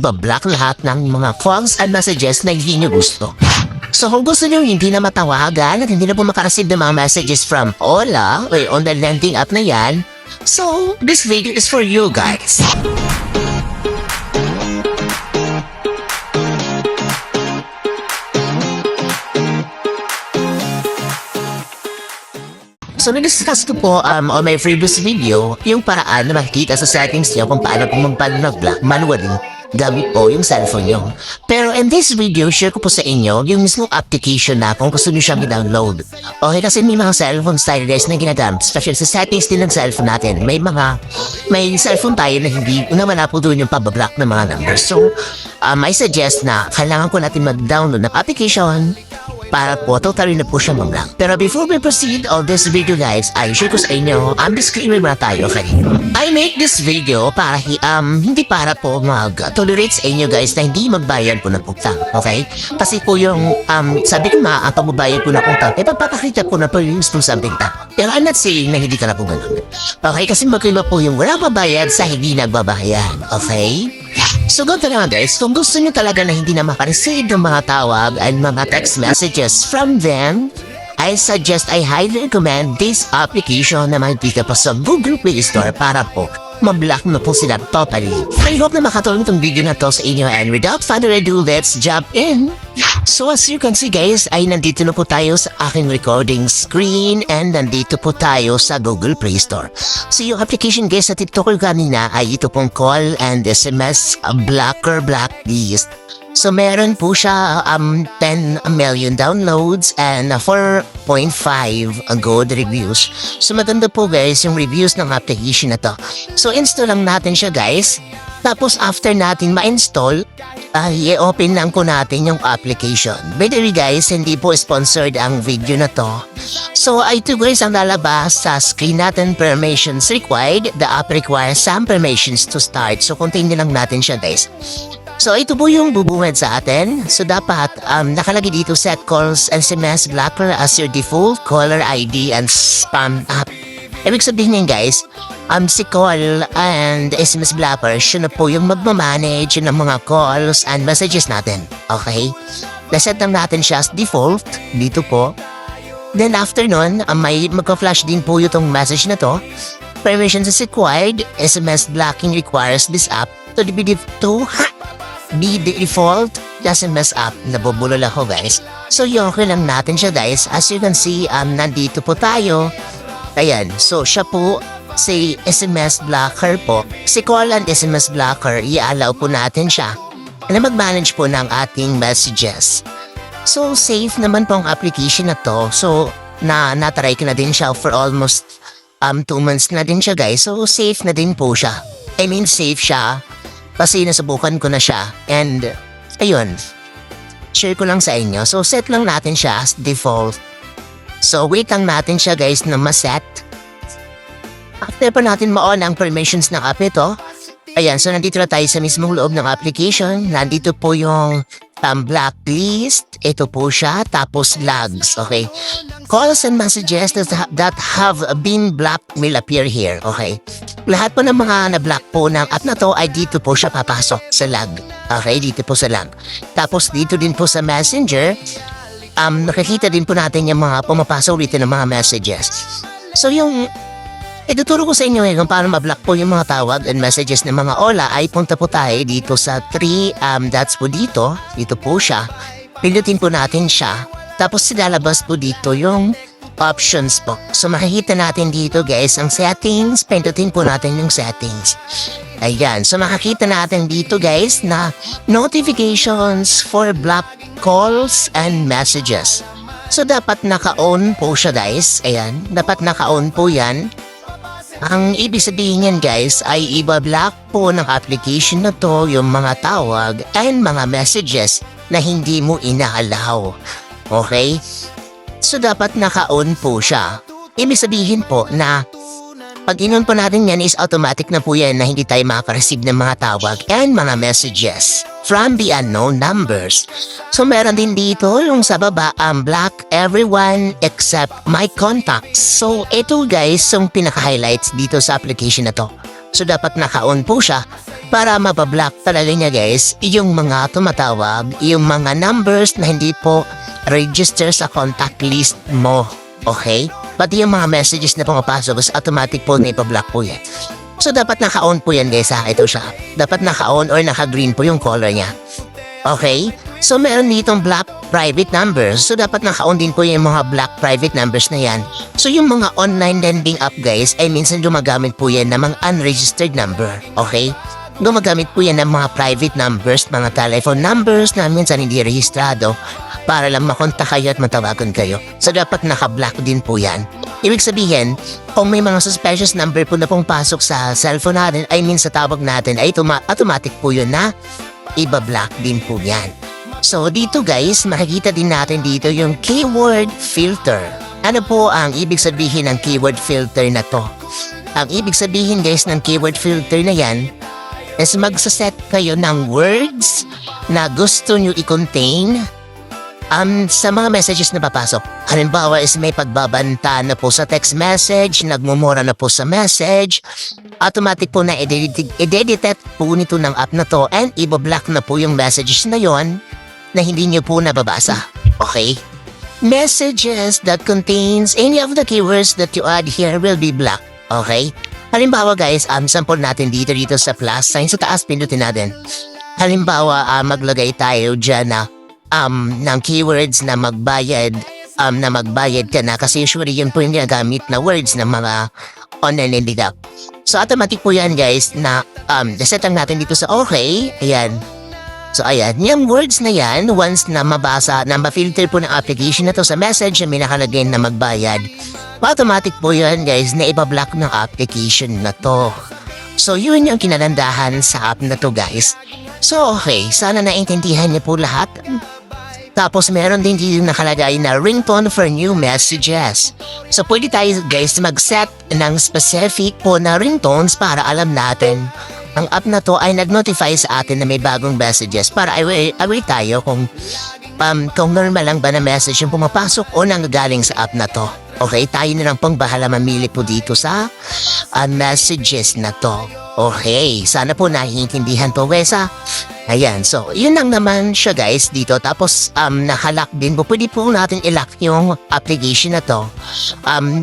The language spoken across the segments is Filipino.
ibablock lahat ng mga calls and messages na hindi nyo gusto. So kung gusto nyo hindi na matawagan at hindi na po makareceive ng mga messages from Ola or on the lending app na yan, so this video is for you guys. So, na-discuss ko po on my previous video yung paraan na makikita sa settings nyo kung paano po mag-block manually gamit po yung cellphone nyo. Pero in this video, share ko po sa inyo yung mismong application na kung gusto nyo siyang i-download. Okay, kasi may mga cellphone style guys na ginagamit, especially sa settings din ng cellphone natin. May cellphone tayo na wala po doon yung pabablock ng mga numbers. So, I suggest na kailangan ko natin mag-download ng application para po totally na po siya mag-block. Pero before we proceed on this video guys, I share ko sa inyo, disclaimer muna tayo, okay? I make this video para hindi para po mag-tolerate sa inyo guys na hindi magbayad po ng utang, okay? Kasi po yung, sabi ko ang pagbabayad po ng utang, pagpapakita po na po yung useful something ta. Pero I'm not saying na hindi ka na po ganun. Okay, kasi magkaiba po yung wala pabayad sa hindi nagbabayad, okay? So ganito na guys, kung gusto nyo talaga na hindi na makareceive ng mga tawag and mga text messages from them, I highly recommend this application na makikita po sa Google Play Store para po ma-block na po sila totally. I hope na makatulong itong video na to sa inyo and without further ado, let's jump in! So as you can see guys, ay nandito na po tayo sa aking recording screen and nandito po tayo sa Google Play Store. So yung application guys na tito ko kanina ay ito pong call and SMS blocker blacklist. So meron po siya 10 million downloads and 4.5 good reviews. So maganda po guys yung reviews ng application na to. So install lang natin siya guys. Tapos after natin ma-install, i-open lang po natin yung application. By the way guys, hindi po sponsored ang video na to. So ito guys ang lalabas sa screen natin, permissions required. The app requires some permissions to start. So continue lang natin siya guys. So ito po yung bubungad sa atin. So dapat nakalagay dito set calls SMS blocker as your default caller ID and spam app. Ibig sabihin niyan guys, si call and SMS blocker siya na po yung magmamanage ng mga calls and messages natin. Okay? Naset lang natin siya as default dito po. Then after nun, may magka-flash din po itong message na to. Permissions is required. SMS blocking requires this app to be the default SMS app. Nabubulol ako guys. So yung lang natin siya guys. As you can see, nandito po tayo. Ayan, so siya po si SMS blocker po. Si call and SMS blocker, i-allow po natin siya na mag-manage po ng ating messages. So safe naman po ang application na to. So na-try ko na din siya for almost 2 months na din siya guys. So safe na din po siya. I mean safe siya. Kasi nasubukan ko na siya. And ayun, share ko lang sa inyo. So set lang natin siya as default. So wait lang natin siya guys na ma-set. After pa natin ma-on ang permissions ng app ito. Ayan, so nandito na tayo sa mismong loob ng application. Nandito po yung blacklist. Ito po siya. Tapos logs. Okay. Calls and messages that have been blocked will appear here. Okay. Lahat po ng mga na-block po ng app na to ay dito po siya papasok sa log. Okay, dito po sa log. Tapos dito din po sa messenger, nakikita din po natin yung mga pumapasok dito ng mga messages. So yung ituturo ko sa inyo kung paano ma-block po yung mga tawag and messages ng mga Ola ay punta po tayo dito sa 3 dots po dito. Dito po siya. Pindutin po natin siya. Tapos silalabas po dito yung options po. So makikita natin dito guys ang settings. Pindutin po natin yung settings. Ayan. So makikita natin dito guys na notifications for block calls and messages. So dapat naka-on po siya guys. Ayan. Dapat naka-on po yan. Ang ibig sabihin yan guys ay i-block po ng application na to yung mga tawag and mga messages na hindi mo inaalaw. Okay? So dapat naka-on po siya. Ibig sabihin po na pag in-on po natin yan is automatic na po yan na hindi tayo makaka-receive ng mga tawag and mga messages from the unknown numbers. So meron din dito yung sa baba block everyone except my contacts. So ito guys yung pinaka-highlights dito sa application na to. So dapat naka-on po siya para mapablock talaga niya guys yung mga tumatawag, yung mga numbers na hindi po register sa contact list mo. Okay? Pati yung mga messages na pumapasok is automatic po na ipablock po yan. So dapat naka-on po yan guys ha. Ito siya. Dapat naka-on or naka-green po yung color niya. Okay? So meron ditong black private numbers. So dapat naka-on din po yung mga black private numbers na yan. So yung mga online lending app guys ay minsan gumagamit po yan ng mga unregistered number. Okay? Gumagamit po yan ng mga private numbers, mga telephone numbers na minsan hindi rehistrado para lang makontak kayo at matawagan kayo. So dapat naka-block din po yan. Ibig sabihin, kung may mga suspicious number po na pong pasok sa cellphone natin, I mean sa tawag natin, ay automatic po yun na iba-block din po yan. So dito guys, makikita din natin dito yung keyword filter. Ano po ang ibig sabihin ng keyword filter na to? Ang ibig sabihin guys ng keyword filter na yan is magsaset kayo ng words na gusto nyo i-contain sa mga messages na papasok. Halimbawa is may pagbabanta na po sa text message, nagmumura na po sa message, automatic po na i-detect po nito ng app na to and i-block na po yung messages na yon na hindi nyo po nababasa. Okay? Messages that contains any of the keywords that you add here will be blocked. Okay? Halimbawa guys, sample natin dito sa plus sign sa taas, pindutin natin. Halimbawa, maglagay tayo dyan na ng keywords na magbayad ka na kasi usually yun po yung ginagamit na words ng mga online lending app. So automatic po yan guys na set lang natin dito sa okay. Ayan. So ayan, yung words na yan, once na mabasa, na ma-filter po ng application na to sa message na may nakalagay na magbayad, automatic po yan guys na ibablock ng application na to. So yun yung kinalandahan sa app na to guys. So okay, sana naintindihan niyo po lahat. Tapos meron din dito nakalagay na ringtone for new messages. So pwede tayo guys mag-set ng specific po na ringtones para alam natin ang app na to ay nag-notify sa atin na may bagong messages para aware tayo kung normal lang ba na message yung pumapasok o nanggagaling sa app na to. Okay, tayo na lang pong bahala mamili po dito sa messages na to. Okay, sana po naiintindihan po guys ha. Ayan, so yun lang naman siya guys dito. Tapos nakalock din po. Pwede po natin i-lock yung application na to.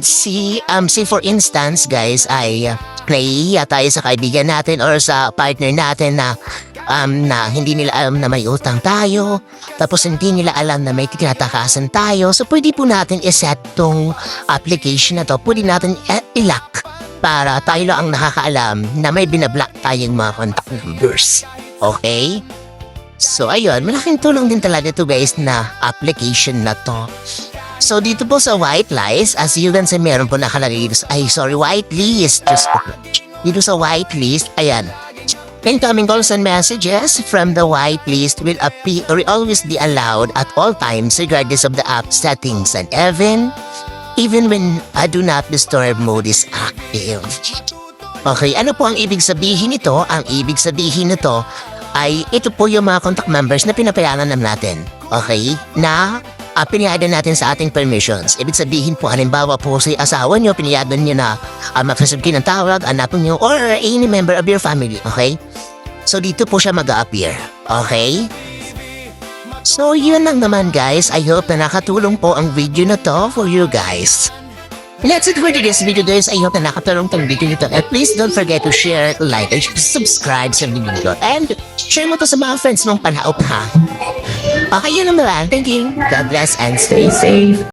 Si for instance guys ay nahihiya tayo sa kaibigan natin or sa partner natin na hindi nila alam na may utang tayo. Tapos hindi nila alam na may tinatakasan tayo. So pwede po natin i-set tong application na to. Pwede natin i-lock para tayo lang ang nakakaalam na may binablock tayong mga contact numbers. Okay? So ayun, malaking tulong din talaga ito guys na application na to. So dito po sa white lies, as you can see meron po nakalagay dito white list. Dito sa white list, ayan. Incoming calls and messages from the white list will always be allowed at all times regardless of the app settings and even when a do not disturb mode is active. Okay, ano po ang ibig sabihin nito? Ang ibig sabihin nito ay ito po yung mga contact numbers na pinapayanan natin. Okay? Na pinayagan natin sa ating permissions. Ibig sabihin po, halimbawa po si asawa nyo, pinayagan nyo na mag-receive ng tawag, anak nyo, or any member of your family. Okay? So dito po siya mag-a-appear. Okay? So yun lang naman guys. I hope na nakatulong po ang video na to for you guys. That's it for today's video guys. I hope na nakatulong tong video nito. And please don't forget to share, like, and subscribe sa video nito. And share mo to sa mga friends mong panahop ha. Okay, yun naman. Thank you. God bless and stay safe.